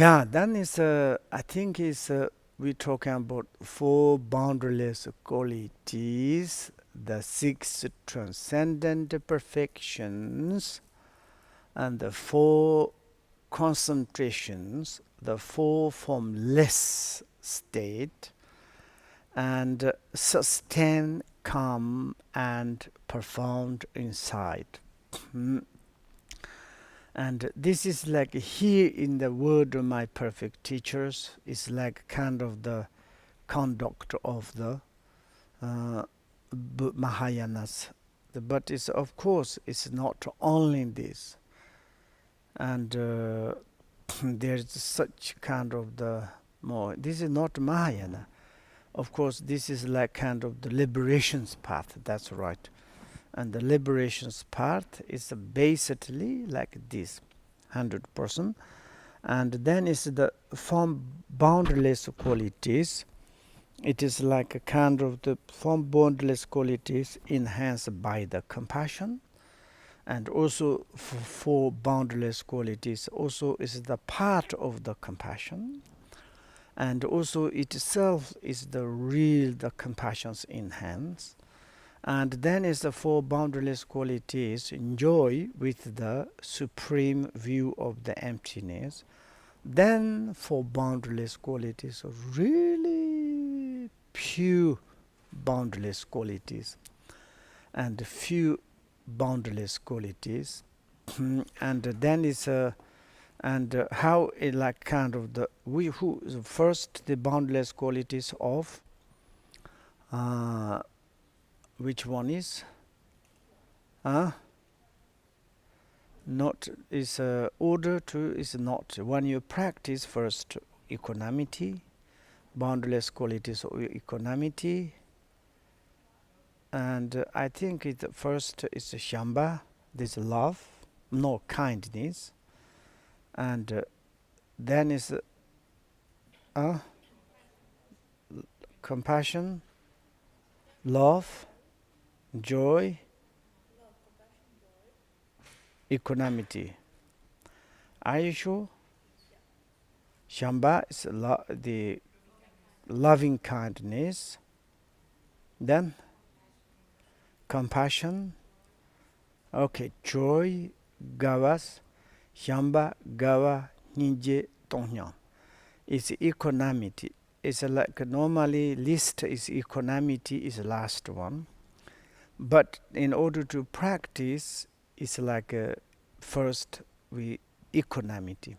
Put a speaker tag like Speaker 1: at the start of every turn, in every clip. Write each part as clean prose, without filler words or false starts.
Speaker 1: Yeah, then is I think is we're talking about four boundaryless qualities, the six transcendent perfections, and the four concentrations, the four formless state, and sustain calm and profound insight. Mm. And this is like here in the word of my perfect teachers is like kind of the conduct of the Mahayanas. But it's of course it's not only this, and there's such kind of the more. This is not Mahayana. Of course, this is like kind of the liberation's path. That's right. And the liberation's path is basically like this, 100%. And then is the form boundless qualities. It is like a kind of the form boundless qualities enhanced by the compassion, and also for boundless qualities also is the part of the compassion, and also itself is the real the compassion's enhance. And then is the four boundless qualities enjoy with the supreme view of the emptiness. Then four boundless qualities are really pure boundless qualities, and few boundless qualities. And then is and how it like kind of the we who first the boundless qualities of which one is not is order to is not when you practice first equanimity, boundless qualities of equanimity, and I think it first is shamba, this love, no kindness, and then is compassion, love, joy, equanimity. Are you sure? Shamba is the loving kindness, then compassion, okay, joy, gavas, shamba, gava, ninje, tongnyang. It's equanimity. It's like normally list is equanimity is the last one, but in order to practice, it's like first we equanimity,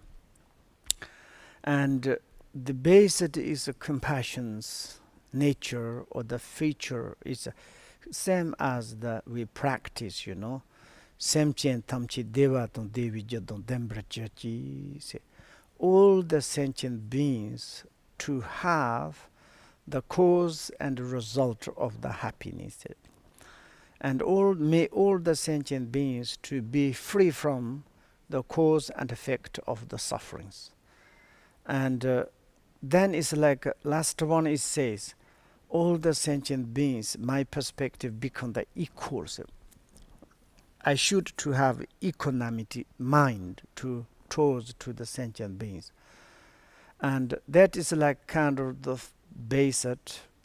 Speaker 1: and the base is compassion's nature or the feature is same as the we practice, you know. Semchen tamchi deva ton devi jadon dembrachachi say all the sentient beings to have the cause and result of the happiness, and all the sentient beings to be free from the cause and effect of the sufferings. And then it's like last one it says all the sentient beings my perspective become the equals. I should to have equanimity mind to towards to the sentient beings, and that is like kind of the basic.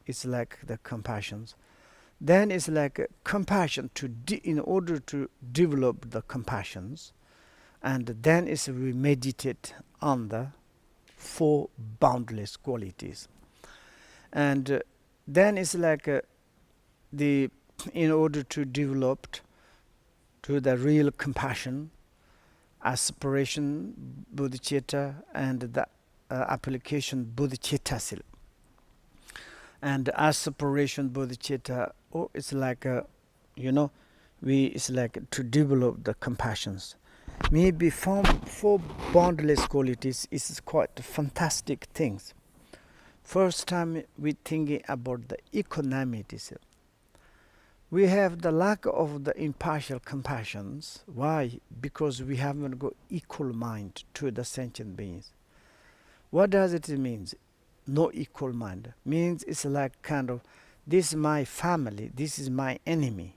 Speaker 1: It's like the compassions. Then it's like compassion to in order to develop the compassions, and then is we meditate on the four boundless qualities, and then it's like the in order to develop to the real compassion, aspiration bodhicitta, and the application bodhicitta. And aspiration bodhicitta, oh, it's like you know, we it's like to develop the compassions. Maybe four boundless qualities is quite fantastic things. First time we thinking about the equanimity. We have the lack of the impartial compassions. Why? Because we haven't got equal mind to the sentient beings. What does it mean? No equal mind. Means it's like kind of, this is my family, this is my enemy.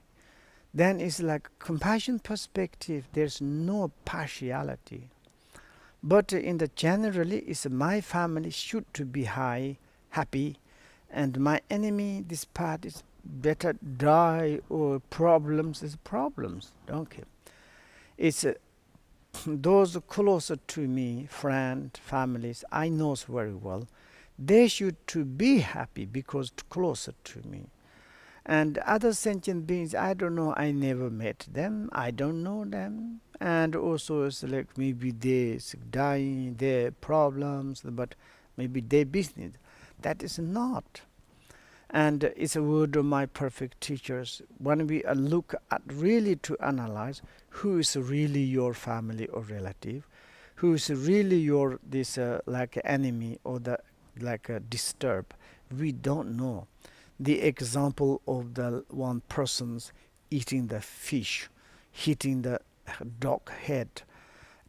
Speaker 1: Then it's like compassion perspective, there's no partiality. But in the generally, is my family should to be happy, and my enemy, this part is better die or problems is problems. Okay, it's those closer to me, friend, families, I knows very well. They should to be happy because closer to me. And other sentient beings, I don't know, I never met them, I don't know them. And also it's like maybe they dying, their problems, but maybe their business. That is not. And it's a word of my perfect teachers. When we look at really to analyze who is really your family or relative, who is really your this like enemy or the like disturb, we don't know. The example of the one person's eating the fish, hitting the dog head,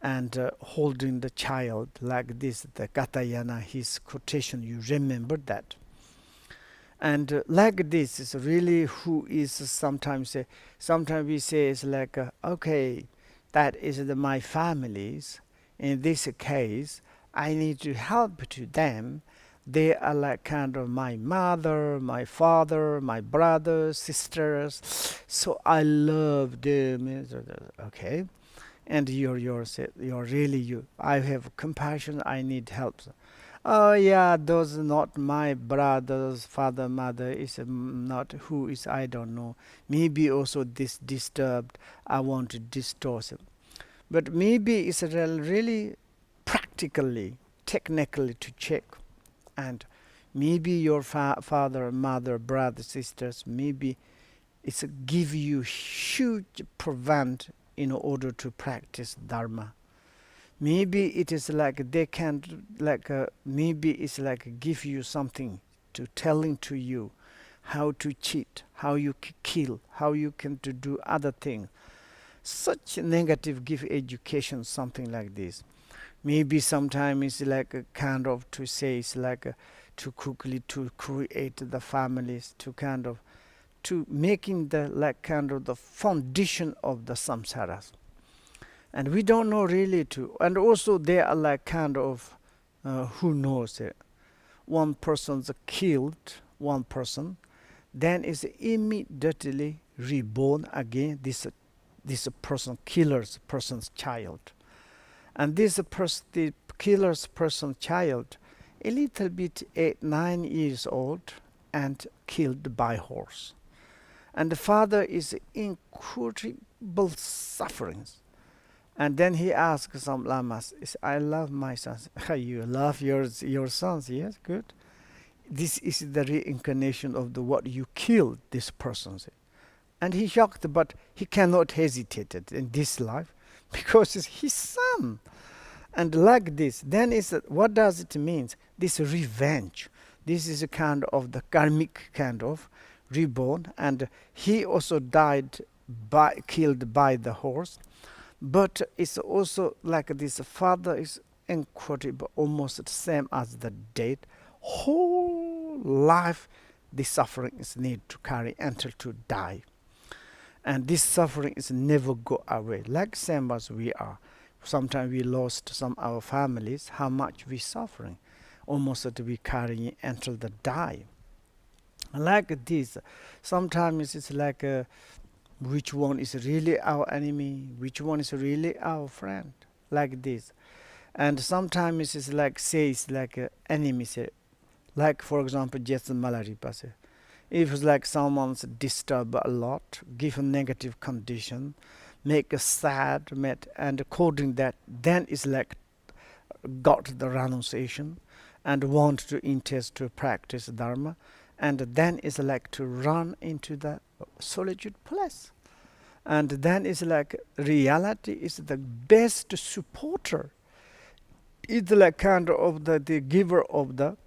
Speaker 1: and holding the child like this, the Katayana, his quotation, you remember that. And like this is really who is sometimes we say it's like, okay, that is my families. In this case, I need to help to them. They are like kind of my mother, my father, my brothers, sisters. So I love them. Okay, and you're really you. I have compassion. I need help. Oh yeah, those not my brothers, father, mother is not who is I don't know. Maybe also this disturbed. I want to distort him, but maybe it's really practically, technically to check, and maybe your father, mother, brother, sisters, maybe it's give you huge prevent in order to practice dharma. Maybe it is like they can like maybe it's like give you something to telling to you how to cheat, how you kill, how you can to do other things. Such negative give education, something like this. Maybe sometimes it's like a kind of to say it's like to quickly to create the families to kind of to making the like kind of the foundation of the samsaras. And we don't know really to, and also they are like kind of who knows it. One person's killed one person, then is immediately reborn again. This person killers person's child, and the killer's person's child, a little bit 8 9 years old, and killed by horse, and the father is incredible sufferings. And then he asked some lamas, I love my sons. You love your sons, yes, good. This is the reincarnation of the what you killed this person. And he shocked, but he cannot hesitate in this life because it's his son. And like this, then is what does it mean? This revenge. This is a kind of the karmic kind of reborn, and he also died killed by the horse. But it's also like this father is incredible, almost the same as the dead. Whole life, the suffering is need to carry until to die. And this suffering is never go away. Like same as we are. Sometimes we lost some our families, how much we suffering. Almost that we carry until the die. Like this, sometimes it's like which one is really our enemy, which one is really our friend, like this. And sometimes it's like says like enemy say, like for example Jetson Malaripa say, if it's like someone's disturbed a lot, give a negative condition, make a sad and according that then it's like got the renunciation and want to intest to practice dharma, and then it's like to run into the solitude place. And then it's like reality is the best supporter. It's like kind of the giver of the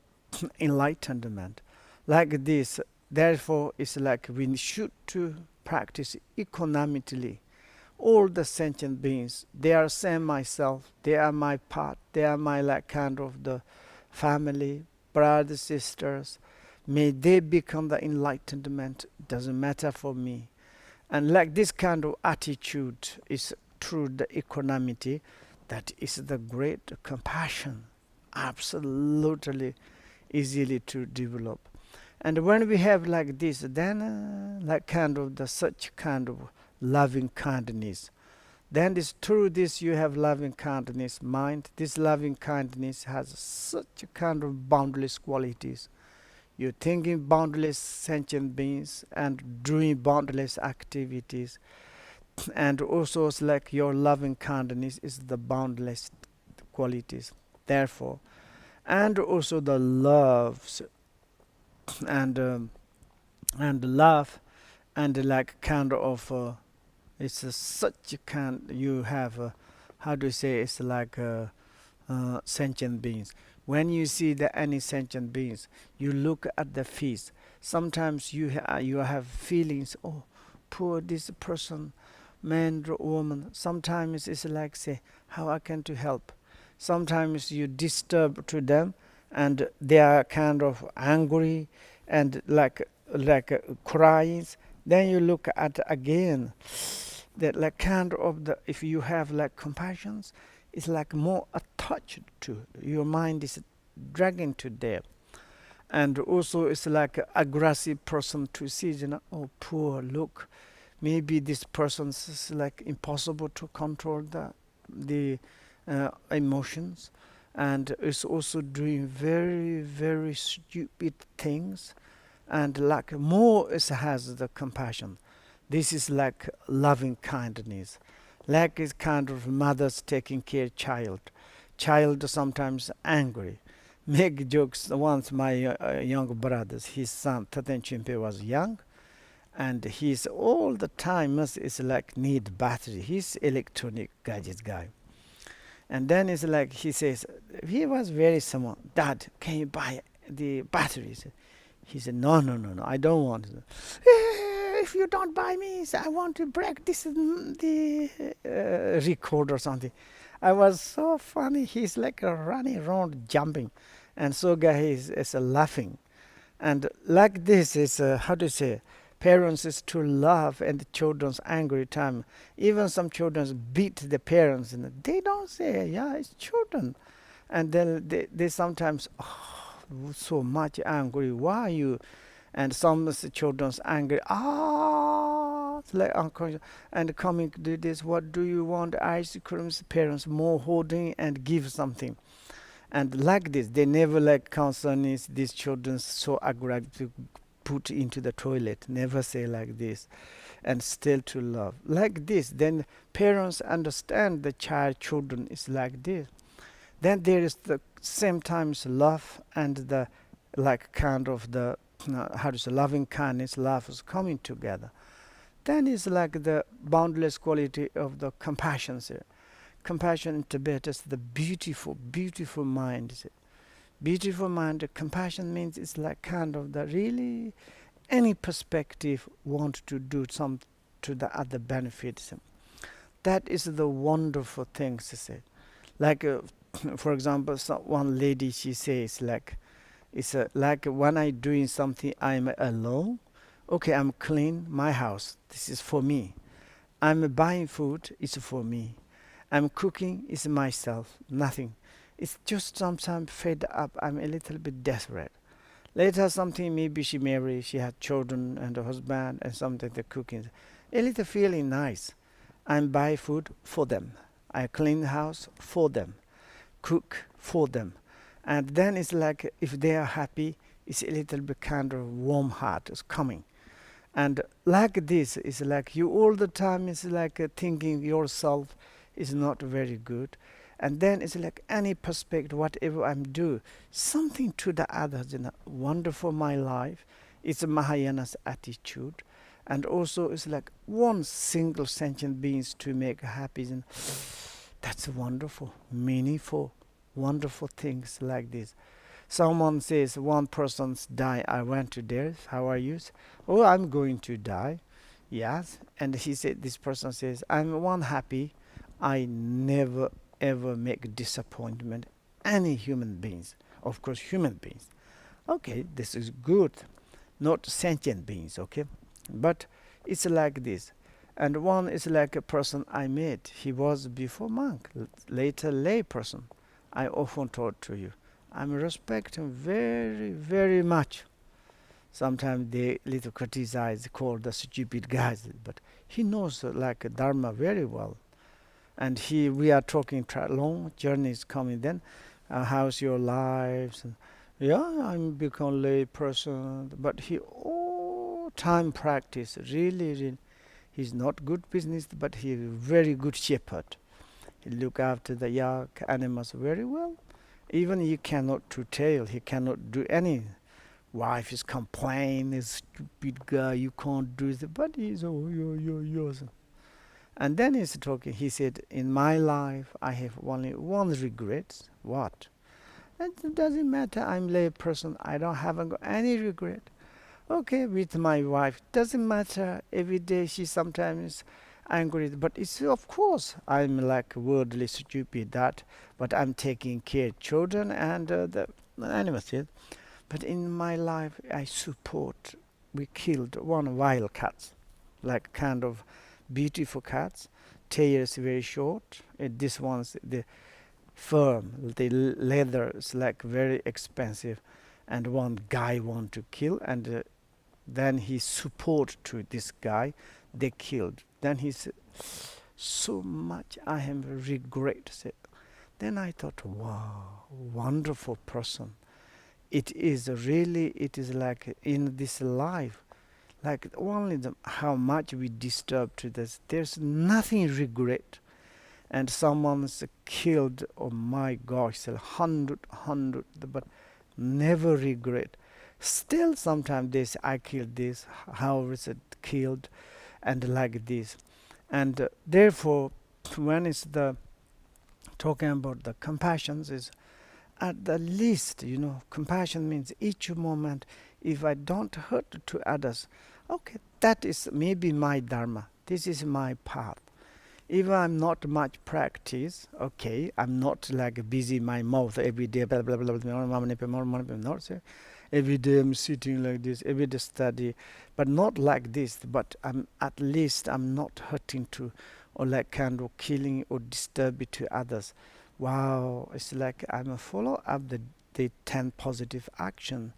Speaker 1: enlightenment. Like this, therefore it's like we should to practice economically. All the sentient beings, they are same myself, they are my part, they are my like kind of the family, brothers, sisters. May they become the enlightenment, doesn't matter for me. And like this kind of attitude is through the equanimity, That is the great compassion, absolutely easily to develop. And when we have like this, then like kind of the such kind of loving kindness, then this through this you have loving kindness mind. This loving kindness has such a kind of boundless qualities. You're thinking boundless sentient beings and doing boundless activities, and also it's like your loving kindness is the boundless qualities. Therefore, and also the loves and love and like kind of it's such a kind you have how do you say, it's like sentient beings. When you see the any sentient beings, you look at the face. Sometimes you have feelings. Oh, poor this person, man or woman. Sometimes it's like say, how I can to help. Sometimes you disturb to them, and they are kind of angry and like crying. Then you look at again that like kind of the, if you have like compassions, it's like more attached to your mind is dragging to there. And also it's like a aggressive person to see, oh poor, look, maybe this person is like impossible to control the emotions, and is also doing very very stupid things, and like more is has the compassion. This is like loving kindness. Like is kind of mothers taking care child. Child sometimes angry. Make jokes. Once my young brothers, his son Taten Chimpe was young, and he's all the time is like need battery. He's electronic gadget guy. And then it's like he says, he was very small. Dad, can you buy the batteries? He said, no, no, no, no, I don't want it. If you don't buy me, I want to break this the record or something. I was so funny. He's like running around, jumping, and so guy is laughing, and like this is how to say. Parents is to love and the children's angry time. Even some children beat the parents, and they don't say, "Yeah, it's children," and then they sometimes so much angry. Why you? And some children's angry. It's like unconscious and coming to this. What do you want? Ice creams. Parents more holding and give something. And like this, they never like concern is these children so aggressive put into the toilet. Never say like this, and still to love like this. Then parents understand the child children is like this. Then there is the same times love and the like kind of the how to say loving kindness, love is coming together. Then is like the boundless quality of the compassion. Compassion in Tibet is the beautiful, beautiful mind. Beautiful mind. Compassion means it's like kind of the really any perspective want to do some to the other benefits. That is the wonderful thing. She said. Like for example, one lady she says like it's like when I doing something I'm alone. Okay, I'm clean my house. This is for me. I'm buying food. It's for me. I'm cooking. It's myself. Nothing. It's just sometimes fed up. I'm a little bit desperate. Later something maybe she married. She had children and a husband and something the cooking. A little feeling nice. I'm buy food for them. I clean the house for them. Cook for them. And then it's like if they are happy, it's a little bit kind of warm heart is coming. And like this is like you all the time is like thinking yourself is not very good. And then it's like any perspective, whatever I'm do, something to the others, wonderful my life. It's a Mahayana's attitude. And also it's like one single sentient beings to make happy. And that's wonderful, meaningful, wonderful things like this. Someone says one person's die. I went to theirs. How are you? Oh, I'm going to die. Yes. And he said, this person says, I'm one happy. I never ever make disappointment any human beings. Of course, human beings. Okay, this is good. Not sentient beings. Okay, but it's like this. And one is like a person I met. He was before monk, later lay person. I often told to you, I'm respecting very, very much. Sometimes they little criticize, call the stupid guys, but he knows like Dharma very well. And we are talking long journeys coming. Then, how's your lives? And, yeah, I'm become lay person, but he all time practice really, really. He's not good business, but he's very good shepherd. He look after the yak animals very well. Even he cannot to tail, he cannot do any. Wife is complaining, stupid guy, you can't do it. But he's yo. And then he's talking. He said, "In my life, I have only one regret. What? It doesn't matter. I'm lay person. I don't haven't got any regret. Okay, with my wife, doesn't matter. Every day she sometimes angry, but it's of course I'm like worldly stupid that, but I'm taking care of children and the animals. Yeah. But in my life, I support. We killed one wild cat, like kind of beautiful cats, tails very short. This one's the firm, the leather is like very expensive, and one guy want to kill, and then he support to this guy. They killed. Then he said, "So much I have regret." Then I thought, wow, wonderful person. It is really. It is like in this life, like only how much we disturb to this. There's nothing regret. And someone's killed. Oh my gosh, 100, but never regret. Still, sometimes they say, I killed this, how is it killed, and like this. And therefore, when it's the talking about the compassions is at the least, compassion means each moment, if I don't hurt to others, okay, that is maybe my dharma. This is my path. Even I'm not much practice, okay, I'm not like busy my mouth every day, blah, blah, blah, not say. Every day I'm sitting like this, every day study, but not like this, but I'm at least I'm not hurting to, or like kind of killing or disturbing to others. Wow, it's like I'm a follow up the 10 positive action.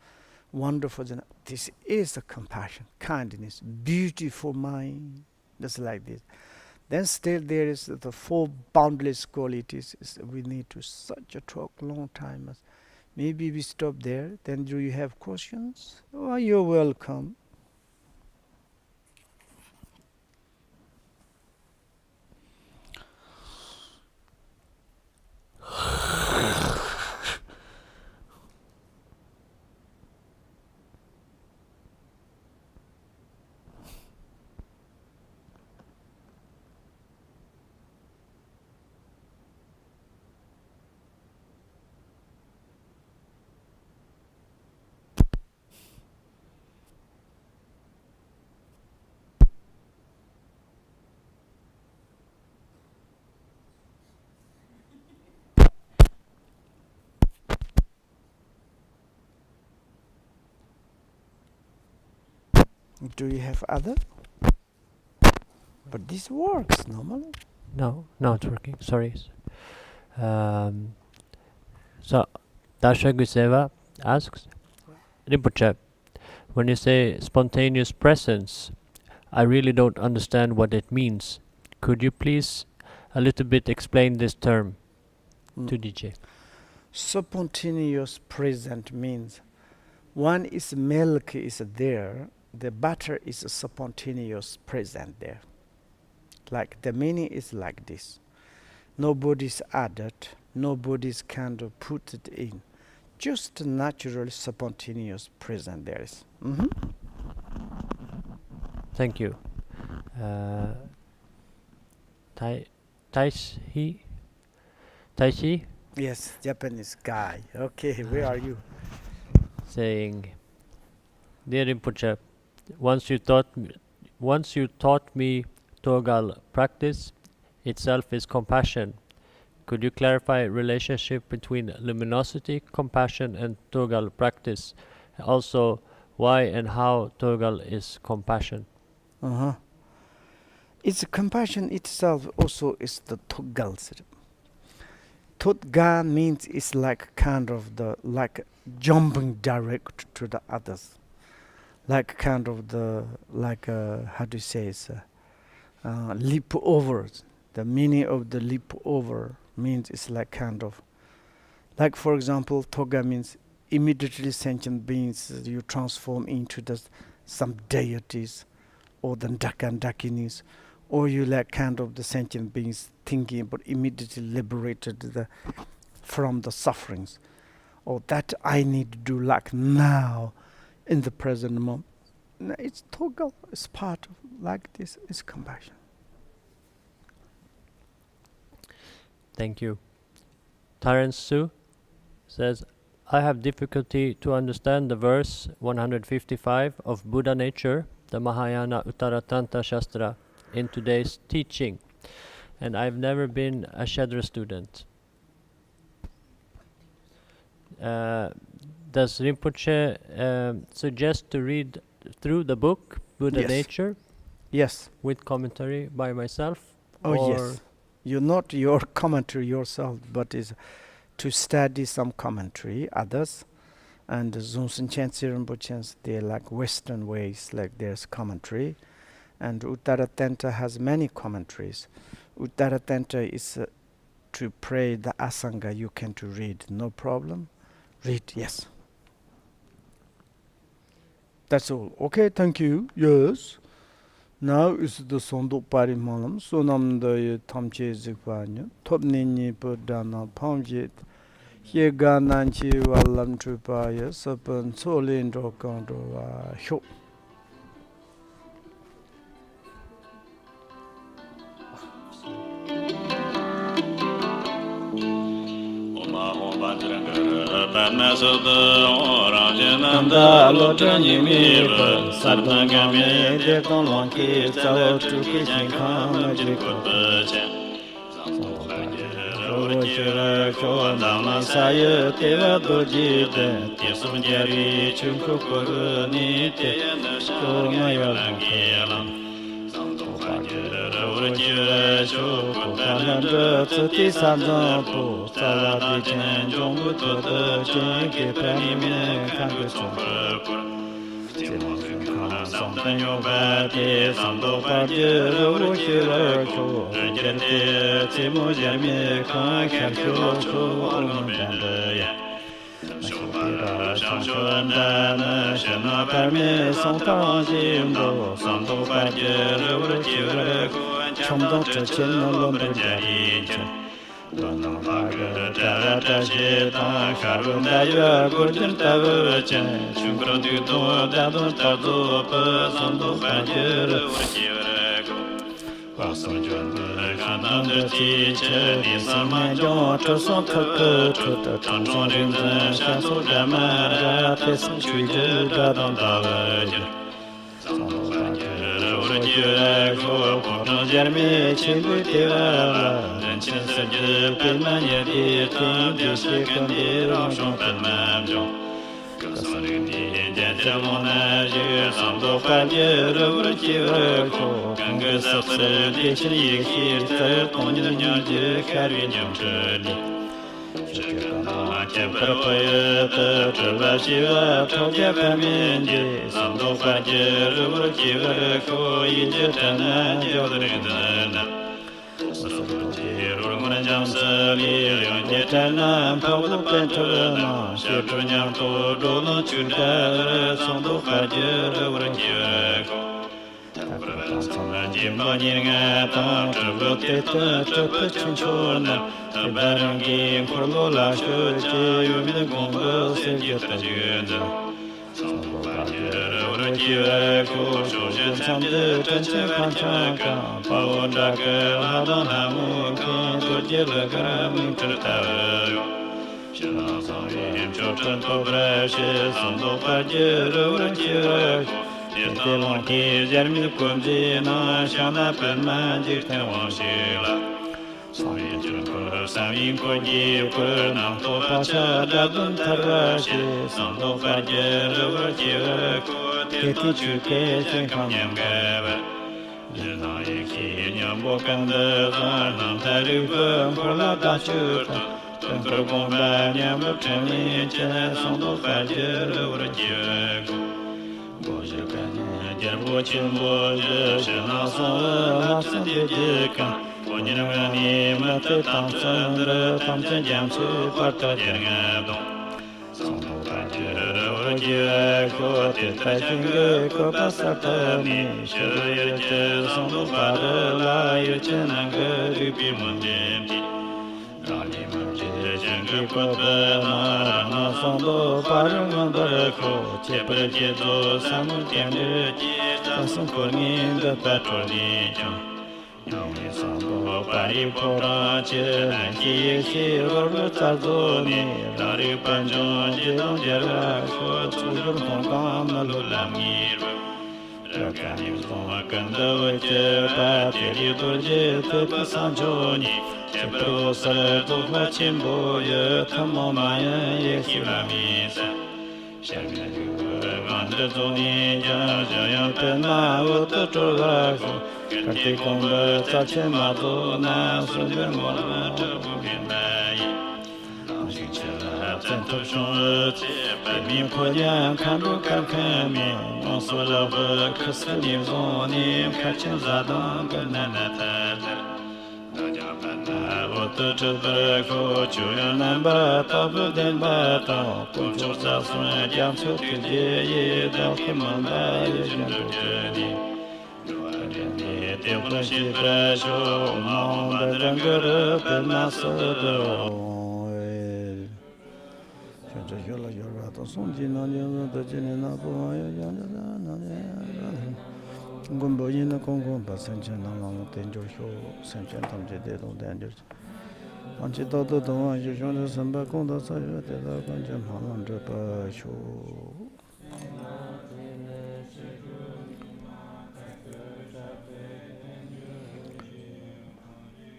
Speaker 1: Wonderful. This is a compassion, kindness, beautiful mind, just like this. Then still there is the four boundless qualities. We need to such a talk long time. Maybe we stop there. Then do you have questions? Oh, you're welcome. Do you have other? But this works normally.
Speaker 2: No, not working. Sorry. So, Dasha Guseva asks, Rinpoche, when you say spontaneous presence, I really don't understand what it means. Could you please a little bit explain this term to DJ?
Speaker 1: Spontaneous present means one is milk is there, the butter is spontaneous present there. Like the meaning is like this. Nobody's added, nobody's kind of put it in. Just natural spontaneous present there is.
Speaker 2: Thank you. Taishi?
Speaker 1: Yes, Japanese guy. Okay, where are you?
Speaker 2: Saying, Dear Rinpoche, once you taught me Togal practice itself is compassion. Could you clarify relationship between luminosity, compassion, and Togal practice? Also, why and how Togal is compassion?
Speaker 1: It's compassion itself also is the Toggal. Totga means it's like kind of the like jumping direct to the others, like kind of the like how do you say it? Leap over. The meaning of the leap over means it's like kind of like, for example, Toga means immediately sentient beings you transform into some deities or the Dakan Dakinis, or you like kind of the sentient beings thinking but immediately liberated from the sufferings. Or that I need to do like now in the present moment. It's Toga, it's part of like this, it's compassion.
Speaker 2: Thank you. Terence Su says, I have difficulty to understand the verse 155 of Buddha Nature, the Mahayana Uttaratantra Shastra, in today's teaching, and I've never been a Shedra student. Does Rinpoche suggest to read through the book Buddha
Speaker 1: Yes.
Speaker 2: Nature?
Speaker 1: Yes.
Speaker 2: With commentary by myself?
Speaker 1: Oh yes. You're not your commentary yourself, but is to study some commentary, others. And Zunsen Chensi Rinpoche, they're like Western ways, like there's commentary. And Uttaratantra has many commentaries. Uttaratantra is to pray the Asanga, you can to read, no problem. Read, yes. That's all. Okay, thank you. Yes. Now is the Sondo Parimalam, Sonam the Tamche Zikvanya, Top Nini Pudana, Pamjit, Hiega Nanchi Walam Trupaya, Sapan Solin Rokando, Hyo. Nanda Lotani Miba, Sardangami, Deton Lanki, Salo Tukishin Kama Jikot. Rochura, Chodama Saya, Teva Doji, Tisum Jari, Chukuru, Nite, Somaya Lanki. Tsuti Sanzan Po, Saladi Chen, Jongbu Todo, Chen, Kipani, Kangu Chumpa. Something your body, Sando Padi, Roshira, Jerte, Timo Jami, Kan, Kakyo, Olmanda. Shubara, Shanshuandana, Shena Parme, Santa Jimbo, Santo Padi, Roshira, Chomdon Chen, Lomba Dono Paga, Tarata Jeta, Karundaya, Gurjun Tavachen, Chunkro Dudo, Dadon Tado, Sando Padi, Wasson Jundu, Kananda Teacher, Nisamajo, Toson Kaka, Tuta Tonson Rinzan, Shaso Damara, Tesson Chuju, Dadon Tavachen. Jeremy Chimbu Tira, Denchin Sajid, Pilmania Dita, Dishikan Dira, Shompan Mamjo, Kasarini, Janjamona, Sando Padir, Urchiro, Kanga Sapsa, Dishin Yiki, Tonya, Karin Yamtali. Chepapayata, Travashiva, Toja Pamindi, Sando Padir, Urkiva, Koyitana, Jodrindana. Runguna Jamsali, Yonjetana, Pablo Pentana, Shetunyamto, Dolo Chunda, Sando Padir, Urkiva. Jimbanya ta travote ta tapachinchona barangi korlola shoje yumid gombo sevjeta junda sambo bajera urkiva ko shoje samde tanche panchaka pawondaka hadana mukhe dojela garam tratayo shana sangye chotan tobrashe sambo bajera urkiva Yetelonki Jermi Kunjina Shana Perma Jikten Wangshila Sami Junko Sami Koji Purnam Topacha Dadun Tarashi Sando Pajer Urkira Keti Chuke Shinkam Yamgava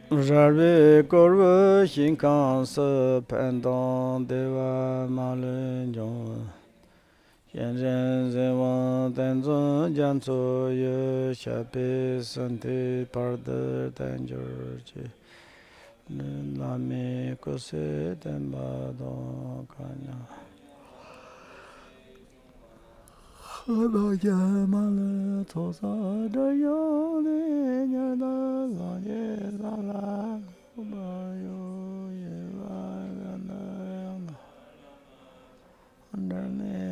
Speaker 1: Jarve korve shinkansa pendant deva malenjon Shenzen zewan tenzon janso ye shape sante parde danger che Name kose temba don kanya Male tosa dayo ne nyada la ye la kubayo ye la gana underne